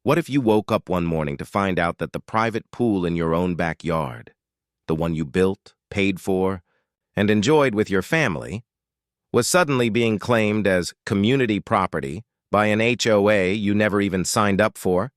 What if you woke up one morning to find out that the private pool in your own backyard, the one you built, paid for, and enjoyed with your family, was suddenly being claimed as community property by an HOA you never even signed up for?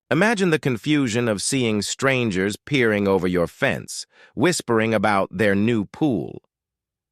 Imagine the confusion of seeing strangers peering over your fence, whispering about their new pool.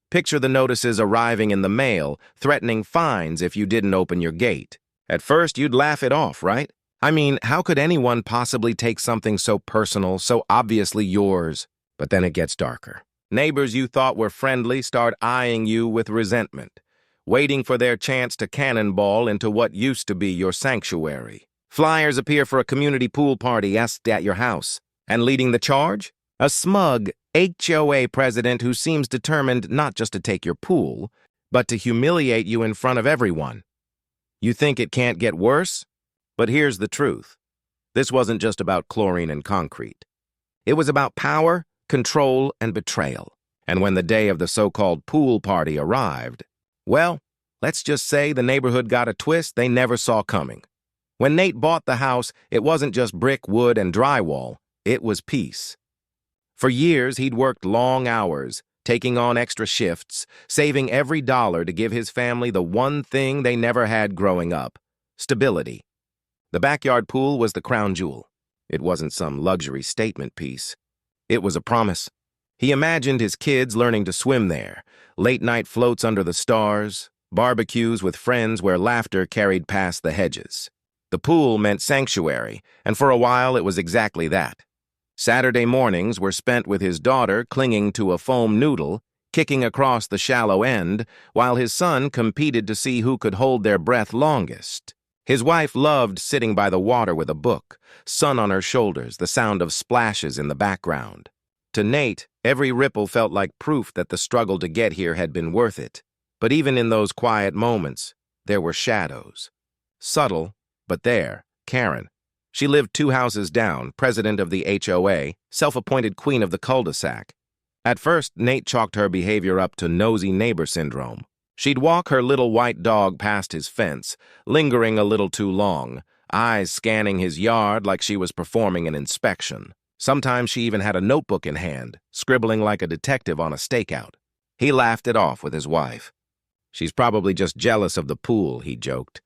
Picture the notices arriving in the mail, threatening fines if you didn't open your gate. At first, you'd laugh it off, right? I mean, how could anyone possibly take something so personal, so obviously yours? But then it gets darker. Neighbors you thought were friendly start eyeing you with resentment, waiting for their chance to cannonball into what used to be your sanctuary. Flyers appear for a community pool party asked at your house. And leading the charge? A smug HOA president who seems determined not just to take your pool, but to humiliate you in front of everyone. You think it can't get worse? But here's the truth. This wasn't just about chlorine and concrete. It was about power, control, and betrayal. And when the day of the so-called pool party arrived, well, let's just say the neighborhood got a twist they never saw coming. When Nate bought the house, it wasn't just brick, wood, and drywall. It was peace. For years, he'd worked long hours, taking on extra shifts, saving every dollar to give his family the one thing they never had growing up: stability. The backyard pool was the crown jewel. It wasn't some luxury statement piece. It was a promise. He imagined his kids learning to swim there, late-night floats under the stars, barbecues with friends where laughter carried past the hedges. The pool meant sanctuary, and for a while it was exactly that. Saturday mornings were spent with his daughter clinging to a foam noodle, kicking across the shallow end, while his son competed to see who could hold their breath longest. His wife loved sitting by the water with a book, sun on her shoulders, the sound of splashes in the background. To Nate, every ripple felt like proof that the struggle to get here had been worth it. But even in those quiet moments, there were shadows. Subtle, but there, Karen. She lived 2 houses down, president of the HOA, self-appointed queen of the cul-de-sac. At first, Nate chalked her behavior up to nosy neighbor syndrome. She'd walk her little white dog past his fence, lingering a little too long, eyes scanning his yard like she was performing an inspection. Sometimes she even had a notebook in hand, scribbling like a detective on a stakeout. He laughed it off with his wife. She's probably just jealous of the pool, he joked.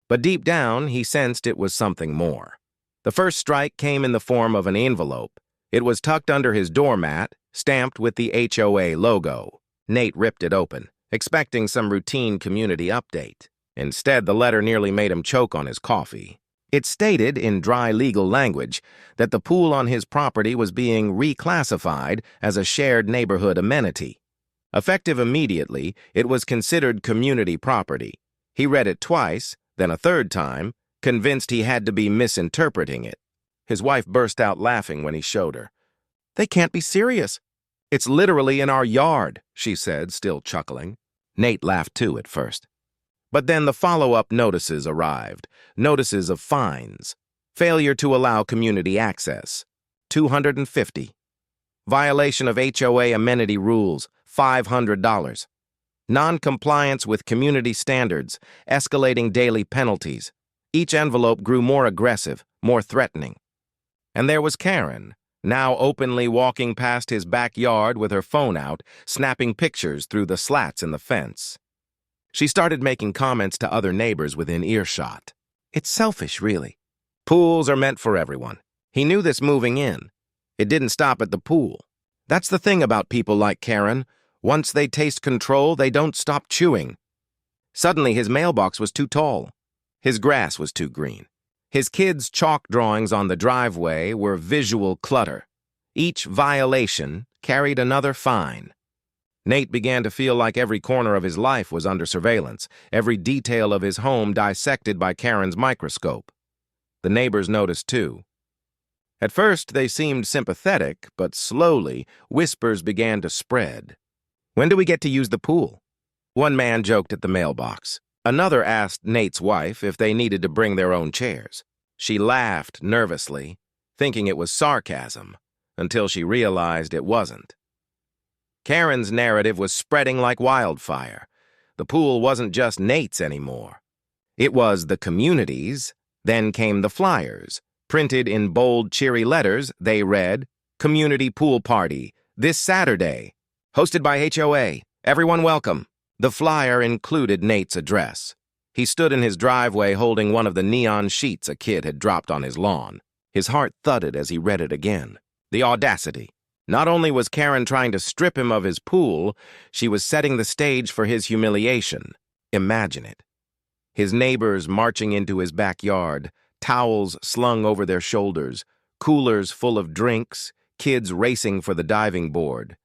But deep down, he sensed it was something more. The first strike came in the form of an envelope. It was tucked under his doormat, stamped with the HOA logo. Nate ripped it open, expecting some routine community update. Instead, the letter nearly made him choke on his coffee. It stated, in dry legal language, that the pool on his property was being reclassified as a shared neighborhood amenity. Effective immediately, it was considered community property. He read it twice, then a third time, convinced he had to be misinterpreting it. His wife burst out laughing when he showed her. "They can't be serious. It's literally in our yard," she said, still chuckling. Nate laughed too at first. But then the follow-up notices arrived, notices of fines. Failure to allow community access, $250. Violation of HOA amenity rules, $500. Non-compliance with community standards, escalating daily penalties. Each envelope grew more aggressive, more threatening. And there was Karen, now openly walking past his backyard with her phone out, snapping pictures through the slats in the fence. She started making comments to other neighbors within earshot. It's selfish, really. Pools are meant for everyone. He knew this moving in. It didn't stop at the pool. That's the thing about people like Karen. Once they taste control, they don't stop chewing. Suddenly, his mailbox was too tall. His grass was too green. His kids' chalk drawings on the driveway were visual clutter. Each violation carried another fine. Nate began to feel like every corner of his life was under surveillance, every detail of his home dissected by Karen's microscope. The neighbors noticed too. At first, they seemed sympathetic, but slowly, whispers began to spread. "When do we get to use the pool?" One man joked at the mailbox. Another asked Nate's wife if they needed to bring their own chairs. She laughed nervously, thinking it was sarcasm, until she realized it wasn't. Karen's narrative was spreading like wildfire. The pool wasn't just Nate's anymore. It was the community's, Then came the flyers. Printed in bold, cheery letters, they read, "Community Pool Party, this Saturday. Hosted by HOA. Everyone welcome." The flyer included Nate's address. He stood in his driveway holding one of the neon sheets a kid had dropped on his lawn. His heart thudded as he read it again. The audacity. Not only was Karen trying to strip him of his pool, she was setting the stage for his humiliation. Imagine it. His neighbors marching into his backyard, towels slung over their shoulders, coolers full of drinks, kids racing for the diving board,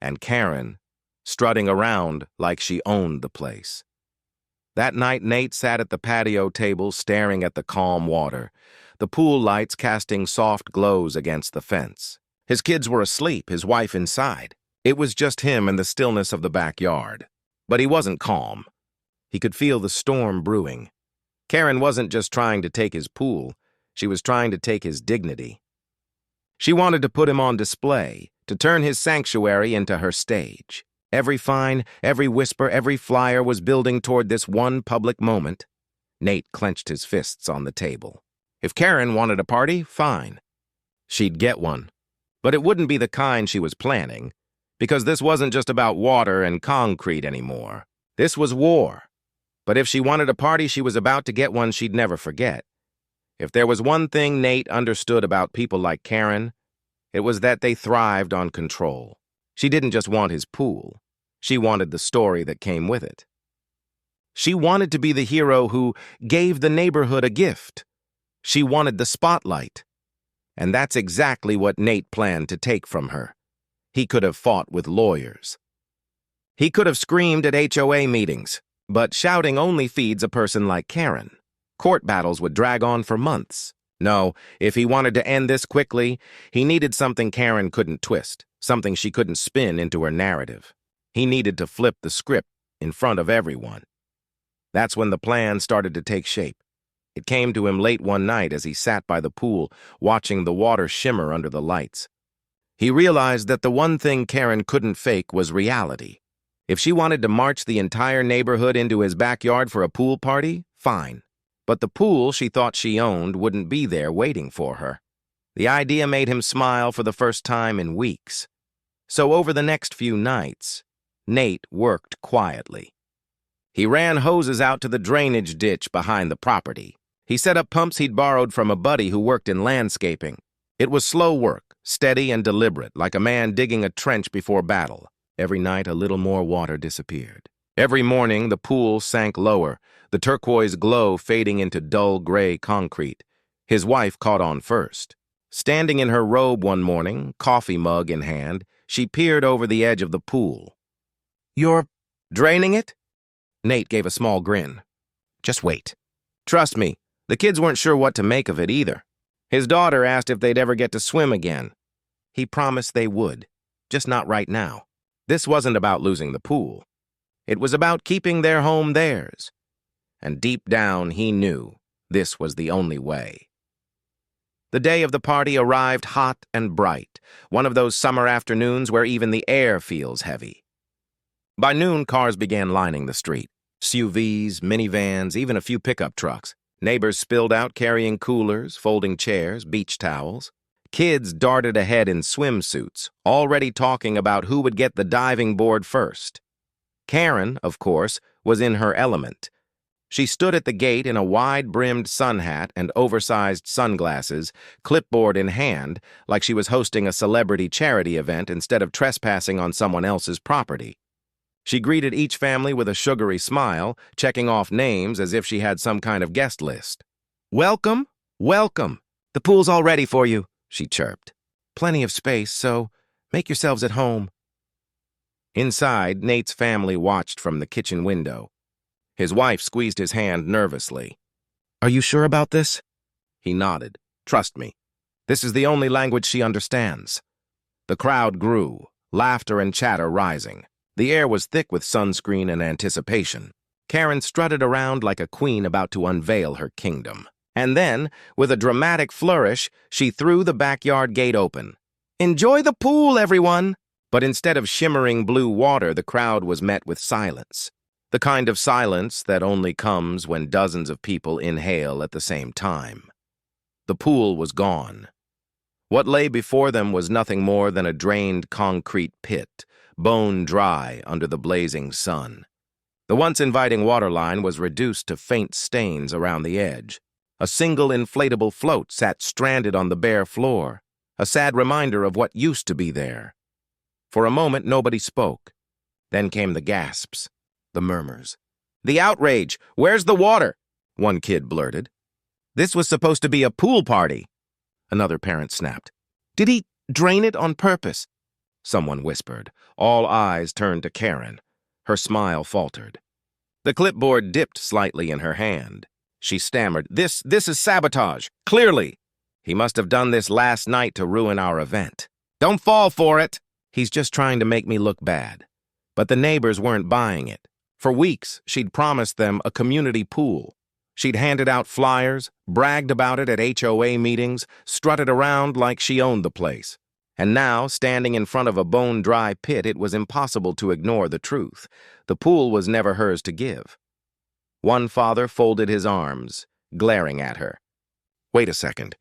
and Karen strutting around like she owned the place. That night, Nate sat at the patio table staring at the calm water, the pool lights casting soft glows against the fence. His kids were asleep, his wife inside. It was just him and the stillness of the backyard. But he wasn't calm. He could feel the storm brewing. Karen wasn't just trying to take his pool, she was trying to take his dignity. She wanted to put him on display, to turn his sanctuary into her stage. Every fine, every whisper, every flyer was building toward this one public moment. Nate clenched his fists on the table. If Karen wanted a party, fine. She'd get one. But it wouldn't be the kind she was planning, because this wasn't just about water and concrete anymore. This was war. But if she wanted a party, she was about to get one she'd never forget. If there was one thing Nate understood about people like Karen, it was that they thrived on control. She didn't just want his pool. She wanted the story that came with it. She wanted to be the hero who gave the neighborhood a gift. She wanted the spotlight. And that's exactly what Nate planned to take from her. He could have fought with lawyers. He could have screamed at HOA meetings, but shouting only feeds a person like Karen. Court battles would drag on for months. No, if he wanted to end this quickly, he needed something Karen couldn't twist, something she couldn't spin into her narrative. He needed to flip the script in front of everyone. That's when the plan started to take shape. It came to him late one night as he sat by the pool, watching the water shimmer under the lights. He realized that the one thing Karen couldn't fake was reality. If she wanted to march the entire neighborhood into his backyard for a pool party, fine. But the pool she thought she owned wouldn't be there waiting for her. The idea made him smile for the first time in weeks. So over the next few nights, Nate worked quietly. He ran hoses out to the drainage ditch behind the property. He set up pumps he'd borrowed from a buddy who worked in landscaping. It was slow work, steady and deliberate, like a man digging a trench before battle. Every night, a little more water disappeared. Every morning, the pool sank lower, the turquoise glow fading into dull gray concrete. His wife caught on first. Standing in her robe one morning, coffee mug in hand, she peered over the edge of the pool. "You're draining it?" Nate gave a small grin. "Just wait. Trust me, the kids weren't sure what to make of it either. His daughter asked if they'd ever get to swim again. He promised they would, just not right now. This wasn't about losing the pool. It was about keeping their home theirs. And deep down, he knew this was the only way." The day of the party arrived hot and bright, one of those summer afternoons where even the air feels heavy. By noon, cars began lining the street. SUVs, minivans, even a few pickup trucks. Neighbors spilled out carrying coolers, folding chairs, beach towels. Kids darted ahead in swimsuits, already talking about who would get the diving board first. Karen, of course, was in her element. She stood at the gate in a wide-brimmed sun hat and oversized sunglasses, clipboard in hand, like she was hosting a celebrity charity event instead of trespassing on someone else's property. She greeted each family with a sugary smile, checking off names as if she had some kind of guest list. "Welcome, welcome. The pool's all ready for you," she chirped. "Plenty of space, so make yourselves at home." Inside, Nate's family watched from the kitchen window. His wife squeezed his hand nervously. "Are you sure about this?" He nodded. "Trust me. This is the only language she understands." The crowd grew, laughter and chatter rising. The air was thick with sunscreen and anticipation. Karen strutted around like a queen about to unveil her kingdom. And then, with a dramatic flourish, she threw the backyard gate open. "Enjoy the pool, everyone!" But instead of shimmering blue water, the crowd was met with silence. The kind of silence that only comes when dozens of people inhale at the same time. The pool was gone. What lay before them was nothing more than a drained concrete pit, bone dry under the blazing sun. The once inviting waterline was reduced to faint stains around the edge. A single inflatable float sat stranded on the bare floor, a sad reminder of what used to be there. For a moment, nobody spoke. Then came the gasps, the murmurs. "The outrage! Where's the water?" one kid blurted. "This was supposed to be a pool party," another parent snapped. "Did he drain it on purpose?" someone whispered. All eyes turned to Karen. Her smile faltered. The clipboard dipped slightly in her hand. She stammered, This is sabotage, clearly. He must have done this last night to ruin our event. Don't fall for it. He's just trying to make me look bad." But the neighbors weren't buying it. For weeks, she'd promised them a community pool. She'd handed out flyers, bragged about it at HOA meetings, strutted around like she owned the place. And now, standing in front of a bone-dry pit, it was impossible to ignore the truth. The pool was never hers to give. One father folded his arms, glaring at her. "Wait a second.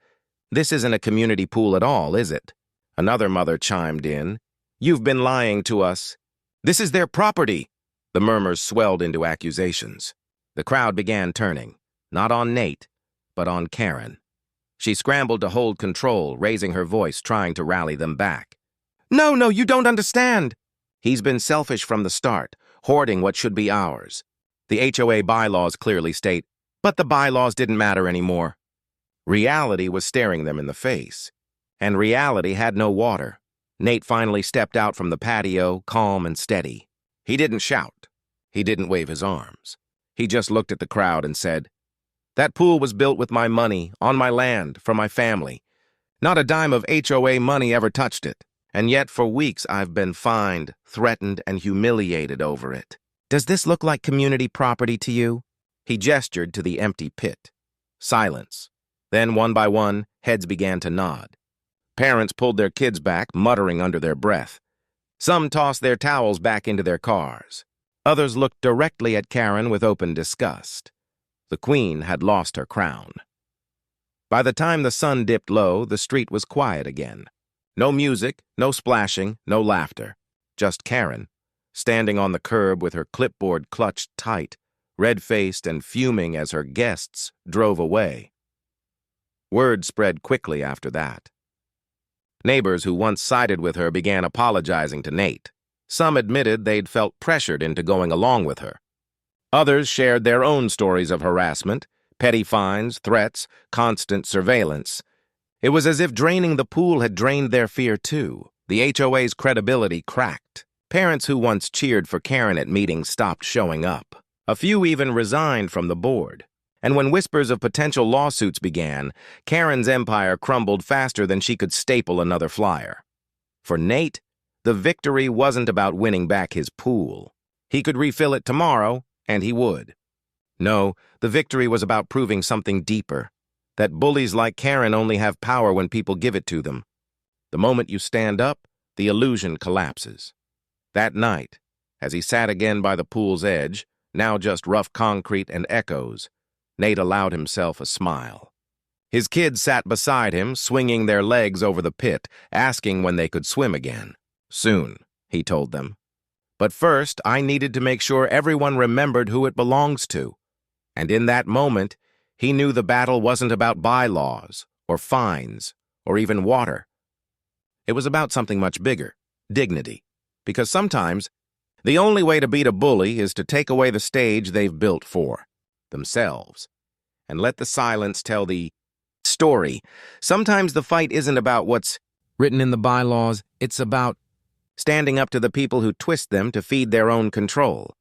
This isn't a community pool at all, is it?" Another mother chimed in. "You've been lying to us. This is their property." The murmurs swelled into accusations. The crowd began turning, not on Nate, but on Karen. She scrambled to hold control, raising her voice, trying to rally them back. No, you don't understand. He's been selfish from the start, hoarding what should be ours. The HOA bylaws clearly state, but the bylaws didn't matter anymore. Reality was staring them in the face, and reality had no water. Nate finally stepped out from the patio, calm and steady. He didn't shout. He didn't wave his arms. He just looked at the crowd and said, "That pool was built with my money, on my land, for my family. Not a dime of HOA money ever touched it. And yet for weeks I've been fined, threatened, and humiliated over it. Does this look like community property to you?" He gestured to the empty pit. Silence. Then, one by one, heads began to nod. Parents pulled their kids back, muttering under their breath. Some tossed their towels back into their cars. Others looked directly at Karen with open disgust. The queen had lost her crown. By the time the sun dipped low, the street was quiet again. No music, no splashing, no laughter. Just Karen, standing on the curb with her clipboard clutched tight, red-faced and fuming as her guests drove away. Word spread quickly after that. Neighbors who once sided with her began apologizing to Nate. Some admitted they'd felt pressured into going along with her. Others shared their own stories of harassment, petty fines, threats, constant surveillance. It was as if draining the pool had drained their fear too. The HOA's credibility cracked. Parents who once cheered for Karen at meetings stopped showing up. A few even resigned from the board. And when whispers of potential lawsuits began, Karen's empire crumbled faster than she could staple another flyer. For Nate, the victory wasn't about winning back his pool. He could refill it tomorrow, and he would. No, the victory was about proving something deeper, that bullies like Karen only have power when people give it to them. The moment you stand up, the illusion collapses. That night, as he sat again by the pool's edge, now just rough concrete and echoes, Nate allowed himself a smile. His kids sat beside him, swinging their legs over the pit, asking when they could swim again. "Soon," he told them. "But first, I needed to make sure everyone remembered who it belongs to." And in that moment, he knew the battle wasn't about bylaws, or fines, or even water. It was about something much bigger, dignity. Because sometimes, the only way to beat a bully is to take away the stage they've built for themselves, and let the silence tell the story. Sometimes the fight isn't about what's written in the bylaws, it's about standing up to the people who twist them to feed their own control.